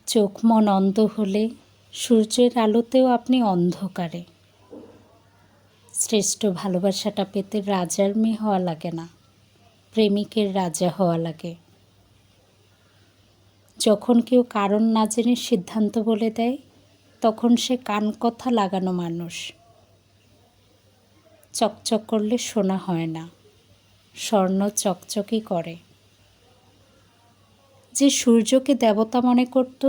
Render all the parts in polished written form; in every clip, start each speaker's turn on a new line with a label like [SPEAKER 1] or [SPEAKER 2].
[SPEAKER 1] চোখ মন অন্ধ হলে সূর্যের আলোতেও আপনি অন্ধকারে। শ্রেষ্ঠ ভালোবাসাটা পেতে রাজার মেয়ে হওয়া লাগে না, প্রেমিকের রাজা হওয়া লাগে। যখন কেউ কারণ না জেনে সিদ্ধান্ত বলে দেয়, তখন সে কান কথা লাগানো মানুষ। চকচক করলে সোনা হয় না, স্বর্ণ চকচকই করে। যে সূর্যকে দেবতা মনে করত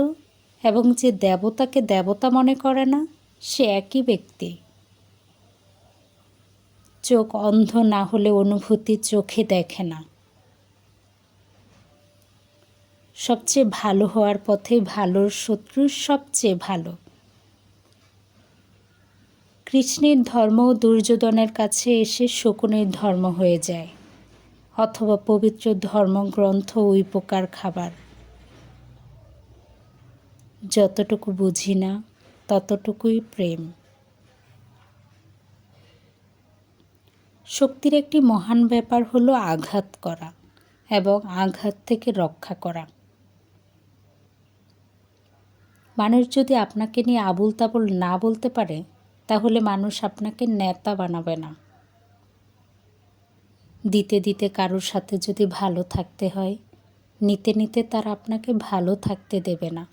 [SPEAKER 1] এবং যে দেবতাকে দেবতা মনে করে না, সে একই ব্যক্তি। চোখ অন্ধ না হলে অনুভূতি চোখে দেখে না। সবচেয়ে ভালো হওয়ার পথে ভালোর শত্রু সবচেয়ে ভালো। কৃষ্ণের ধর্ম দুর্যোধনের কাছে এসে শকুনের ধর্ম হয়ে যায়, অথবা পবিত্র ধর্মগ্রন্থ ওই প্রকার খাবার। যতটুকু বুঝি না ততটুকুই প্রেম। শক্তির একটি মহান ব্যাপার হলো আঘাত করা এবং আঘাত থেকে রক্ষা করা। মানুষ যদি আপনাকে নিয়ে আবুল তাবুল না বলতে পারে, তাহলে মানুষ আপনাকে নেতা বানাবে না। দিতে দিতে কারোর সাথে যদি ভালো থাকতে হয়, নিতে নিতে তার আপনাকে ভালো থাকতে দেবে না।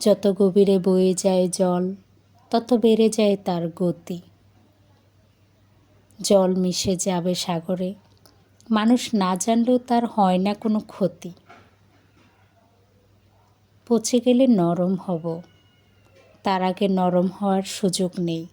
[SPEAKER 1] যত গভীরে বয়ে যায় জল, তত বেড়ে যায় তার গতি। জল মিশে যাবে সাগরে, মানুষ না জানলেও তার হয় না কোনো ক্ষতি। পচে গেলে নরম হব, তার আগে নরম হওয়ার সুযোগ নেই।